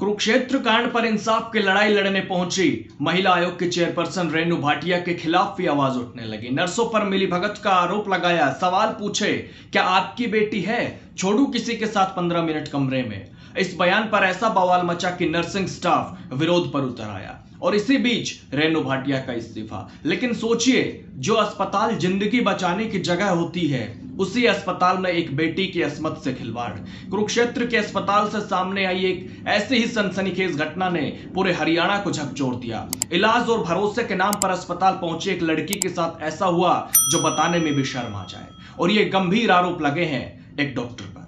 कुरुक्षेत्र कांड पर इंसाफ की लड़ाई लड़ने पहुंची महिला आयोग की चेयरपर्सन रेनू भाटिया के खिलाफ भी आवाज उठने लगी। नर्सों पर मिलीभगत का आरोप लगाया, सवाल पूछे, क्या आपकी बेटी है? छोड़ू किसी के साथ 15 मिनट कमरे में। इस बयान पर ऐसा बवाल मचा कि नर्सिंग स्टाफ विरोध पर उतर आया और इसी बीच रेनू भाटिया का इस्तीफा। लेकिन सोचिए, जो अस्पताल जिंदगी बचाने की जगह होती है, उसी अस्पताल में एक बेटी की अस्मत से खिलवाड़। कुरुक्षेत्र के अस्पताल से सामने आई एक ऐसी ही सनसनीखेज घटना ने पूरे हरियाणा को झकझोर दिया। इलाज और भरोसे के नाम पर अस्पताल पहुंचे एक लड़की के साथ ऐसा हुआ जो बताने में भी शर्म आ जाए, और ये गंभीर आरोप लगे हैं एक डॉक्टर पर।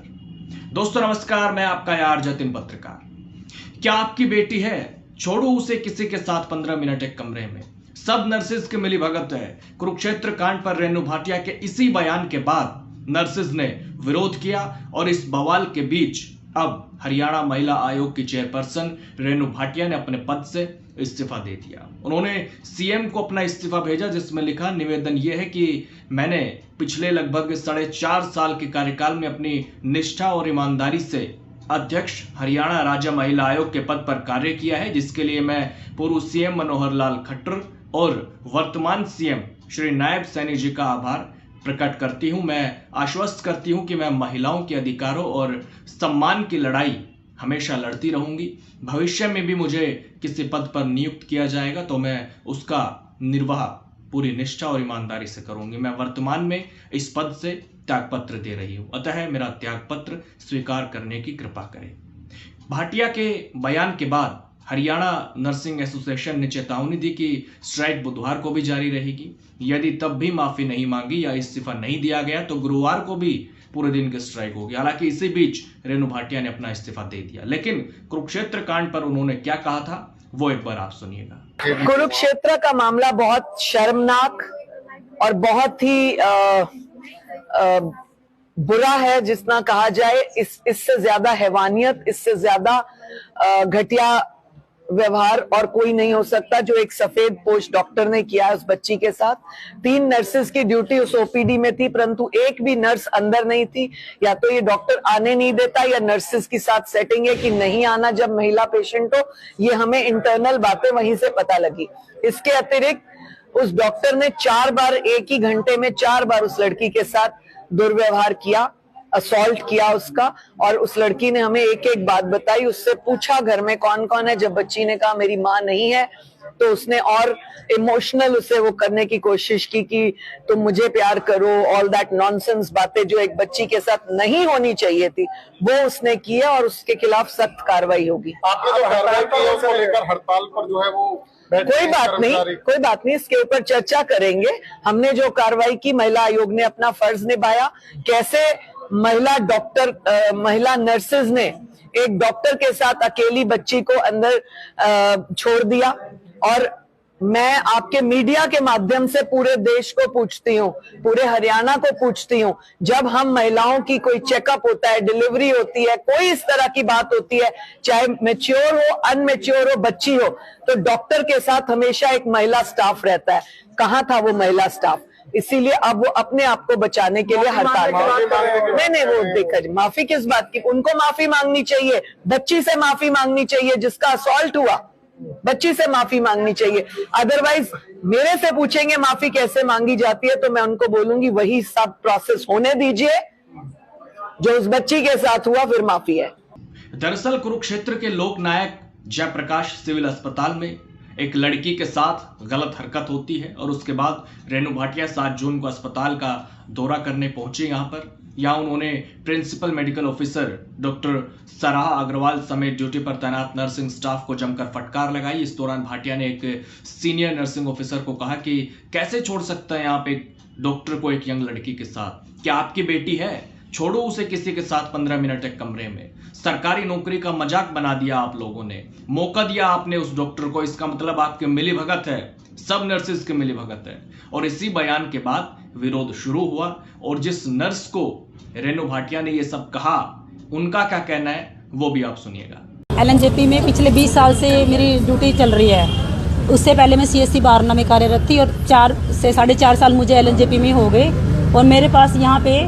दोस्तों नमस्कार, मैं आपका यार जतिन पत्रकार। क्या आपकी बेटी है? छोड़ो उसे किसी के साथ 15 मिनट एक कमरे में। सब नर्सेज की मिलीभगत है। कुरुक्षेत्र कांड पर रेनू भाटिया के इसी बयान के बाद नर्सेज ने विरोध किया और इस बवाल के बीच अब हरियाणा महिला आयोग की चेयरपर्सन रेनू भाटिया ने अपने पद से इस्तीफा दे दिया। उन्होंने सीएम को अपना इस्तीफा भेजा, जिसमें लिखा, निवेदन यह है कि मैंने पिछले लगभग 4.5 साल के कार्यकाल में अपनी निष्ठा और ईमानदारी से अध्यक्ष हरियाणा राज्य महिला आयोग के पद पर कार्य किया है, जिसके लिए मैं पूर्व सीएम मनोहर लाल खट्टर और वर्तमान सीएम श्री नायब सैनी जी का आभार प्रकट करती हूं। मैं आश्वस्त करती हूं कि मैं महिलाओं के अधिकारों और सम्मान की लड़ाई हमेशा लड़ती रहूंगी। भविष्य में भी मुझे किसी पद पर नियुक्त किया जाएगा तो मैं उसका निर्वाह पूरी निष्ठा और ईमानदारी से करूंगी। मैं वर्तमान में इस पद से त्यागपत्र दे रही हूं, अतः मेरा त्यागपत्र स्वीकार करने की कृपा करें। भाटिया के बयान के बाद हरियाणा नर्सिंग एसोसिएशन ने चेतावनी दी कि स्ट्राइक बुधवार को भी जारी रहेगी। यदि तब भी माफी नहीं मांगी या इस्तीफा नहीं दिया गया तो गुरुवार को भी पूरे दिन की स्ट्राइक होगी। हालांकि इसी बीच रेनू भाटिया ने अपना इस्तीफा दे दिया, लेकिन कुरुक्षेत्र कांड पर उन्होंने क्या कहा था वो एक बार आप सुनिएगा। कुरुक्षेत्र का मामला बहुत शर्मनाक और बहुत ही बुरा है, जितना कहा जाए। इससे ज्यादा हैवानियत, इससे ज्यादा घटिया व्यवहार और कोई नहीं हो सकता जो एक सफेद पोश डॉक्टर ने किया उस बच्ची के साथ। 3 नर्सेज की ड्यूटी उस ओपीडी में थी, परंतु एक भी नर्स अंदर नहीं थी। या तो ये डॉक्टर आने नहीं देता या नर्सेज के साथ सेटिंग है कि नहीं आना जब महिला पेशेंट हो। ये हमें इंटरनल बातें वहीं से पता लगी। इसके अतिरिक्त उस डॉक्टर ने 4 बार, एक ही घंटे में 4 बार उस लड़की के साथ दुर्व्यवहार किया, असॉल्ट किया उसका। और उस लड़की ने हमें एक एक बात बताई। उससे पूछा घर में कौन कौन है। जब बच्ची ने कहा मेरी माँ नहीं है, तो उसने और इमोशनल उसे वो करने की कोशिश की कि तुम मुझे प्यार करो। ऑल दैट नॉनसेंस बातें जो एक बच्ची के साथ नहीं होनी चाहिए थी, वो उसने की है और उसके खिलाफ सख्त कार्रवाई होगी। आपने जो कार्रवाई की है उसको लेकर हड़ताल पर जो है वो कोई बात नहीं, इसके ऊपर चर्चा करेंगे। हमने जो कार्रवाई की, महिला आयोग ने अपना फर्ज निभाया। कैसे महिला डॉक्टर, महिला नर्सेज ने एक डॉक्टर के साथ अकेली बच्ची को अंदर छोड़ दिया। और मैं आपके मीडिया के माध्यम से पूरे देश को पूछती हूँ, पूरे हरियाणा को पूछती हूँ, जब हम महिलाओं की कोई चेकअप होता है, डिलीवरी होती है, कोई इस तरह की बात होती है, चाहे मैच्योर हो, अनमैच्योर हो, बच्ची हो, तो डॉक्टर के साथ हमेशा एक महिला स्टाफ रहता है। कहाँ था वो महिला स्टाफ? इसीलिए अब वो अपने आप को बचाने के लिए हड़ताल नहीं, वो देखकर माफी किस बात की? उनको माफी मांगनी चाहिए, बच्ची से माफी मांगनी चाहिए, जिसका असॉल्ट हुआ, बच्ची से माफी मांगनी चाहिए। अदरवाइज मेरे से पूछेंगे माफी कैसे मांगी जाती है, तो मैं उनको बोलूंगी वही सब प्रोसेस होने दीजिए जो उस बच्ची के साथ हुआ, फिर माफी है। दरअसल कुरुक्षेत्र के लोक नायक जयप्रकाश सिविल अस्पताल में एक लड़की के साथ गलत हरकत होती है और उसके बाद रेनू भाटिया 7 जून को अस्पताल का दौरा करने पहुंचे। यहाँ उन्होंने principal medical officer doctor Sarah Agarwal समेत ड्यूटी पर तैनात नर्सिंग स्टाफ को जमकर फटकार लगाई। इस दौरान भाटिया ने एक सीनियर नर्सिंग ऑफिसर को कहा कि कैसे छोड़ सकता है आप एक डॉक्टर को एक यंग लड़की के साथ? क्या आपकी बेटी है? छोड़ो उसे किसी के साथ 15 मिनट एक कमरे में। सरकारी नौकरी का मजाक बना दिया आप लोगों ने, मौका दिया आपने उस डॉक्टर को। इसका मतलब आपके मिलीभगत है, सब नर्सेज के मिलीभगत है। और इसी बयान के बाद विरोध शुरू हुआ और जिस नर्स को रेनू भाटिया ने ये सब कहा, उनका क्या कहना है वो भी आप सुनिएगा। एलएनजेपी में पिछले 20 साल से मेरी ड्यूटी चल रही है। उससे पहले मैं सीएससी बारना में कार्यरत थी और 4 से 4.5 साल मुझे एलएनजेपी में हो गए। और मेरे पास यहाँ पे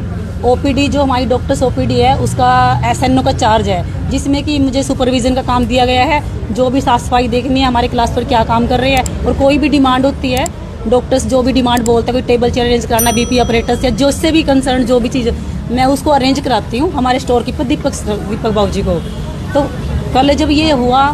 ओपीडी जो हमारी डॉक्टर्स ओपीडी है उसका एसएनओ का चार्ज है, जिसमें कि मुझे सुपरविजन का काम दिया गया है। जो भी साफ सफाई देखनी है, हमारे क्लास पर क्या काम कर रहे हैं, और कोई भी डिमांड होती है, डॉक्टर्स जो भी डिमांड बोलते हैं, कोई टेबल चेयर अरेंज कराना, बीपी ऑपरेटर्स या जो उससे भी कंसर्न जो भी चीज़, मैं उसको अरेंज कराती हूँ हमारे स्टोर कीपर दीपक बाबू जी को। तो कल जब ये हुआ,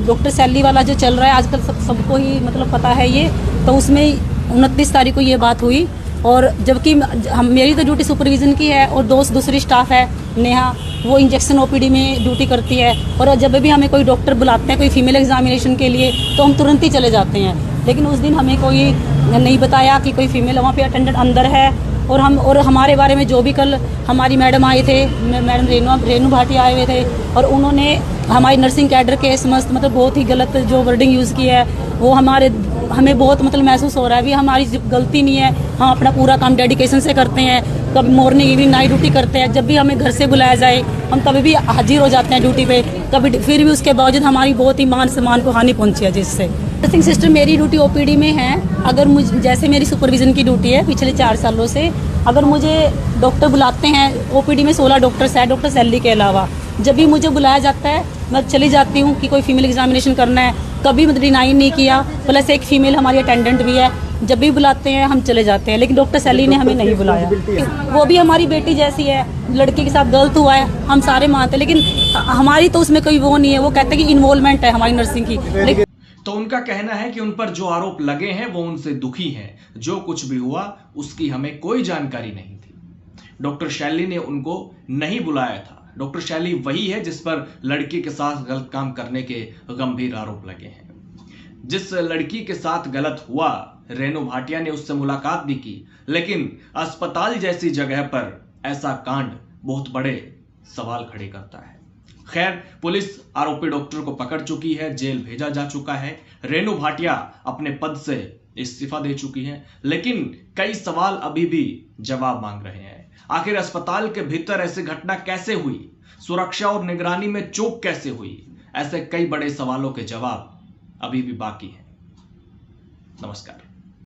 डॉक्टर सैली वाला जो चल रहा है आजकल सबको ही मतलब पता है ये, तो उसमें 29 तारीख को ये बात हुई। और जबकि मेरी तो ड्यूटी सुपरविज़न की है और दूसरी स्टाफ है नेहा, वो इंजेक्शन ओपीडी में ड्यूटी करती है। और जब भी हमें कोई डॉक्टर बुलाते हैं कोई फीमेल एग्जामिनेशन के लिए, तो हम तुरंत ही चले जाते हैं। लेकिन उस दिन हमें कोई नहीं बताया कि कोई फीमेल वहाँ पे अटेंडेंट अंदर है। और हमारे बारे में जो भी कल हमारी मैडम आए थे, मैडम रेनू भाटिया आए हुए थे, और उन्होंने हमारी नर्सिंग कैडर के समस्त मतलब बहुत ही गलत जो वर्डिंग यूज़ की है, वो हमें बहुत मतलब महसूस हो रहा है भी हमारी गलती नहीं है। हम अपना पूरा काम डेडिकेशन से करते हैं, कभी मॉर्निंग इवनिंग नाइट ड्यूटी करते हैं। जब भी हमें घर से बुलाया जाए हम तभी भी हाजिर हो जाते हैं ड्यूटी पे, कभी फिर भी उसके बावजूद हमारी बहुत ही मान सम्मान को हानि पहुंची है जिससे। नर्सिंग सिस्टर मेरी ड्यूटी ओपीडी में है। अगर मुझे जैसे मेरी सुपरविजन की ड्यूटी है पिछले 4 सालों से, अगर मुझे डॉक्टर बुलाते हैं, ओपीडी में 16 डॉक्टर्स हैं डॉक्टर सैली के अलावा, जब भी मुझे बुलाया जाता है मैं चली जाती हूँ कि कोई फीमेल एग्जामिनेशन करना है, कभी मतलब डिनाई नहीं किया। प्लस एक फीमेल हमारी अटेंडेंट भी है, जब भी बुलाते हैं हम चले जाते हैं। लेकिन डॉक्टर सैली ने हमें नहीं बुलाया। वो भी हमारी बेटी जैसी है, लड़के के साथ गलत हुआ है हम सारे मानते हैं, लेकिन हमारी तो उसमें कोई वो नहीं है। वो कहते हैं कि इन्वॉल्वमेंट है हमारी नर्सिंग की। तो उनका कहना है कि उन पर जो आरोप लगे हैं वो उनसे दुखी हैं। जो कुछ भी हुआ उसकी हमें कोई जानकारी नहीं थी। डॉक्टर शैली ने उनको नहीं बुलाया था। डॉक्टर शैली वही है जिस पर लड़की के साथ गलत काम करने के गंभीर आरोप लगे हैं। जिस लड़की के साथ गलत हुआ, रेनू भाटिया ने उससे मुलाकात भी की, लेकिन अस्पताल जैसी जगह पर ऐसा कांड बहुत बड़े सवाल खड़े करता है। खैर, पुलिस आरोपी डॉक्टर को पकड़ चुकी है, जेल भेजा जा चुका है। रेनू भाटिया अपने पद से इस्तीफा दे चुकी हैं, लेकिन कई सवाल अभी भी जवाब मांग रहे हैं। आखिर अस्पताल के भीतर ऐसी घटना कैसे हुई? सुरक्षा और निगरानी में चूक कैसे हुई? ऐसे कई बड़े सवालों के जवाब अभी भी बाकी हैं। नमस्कार।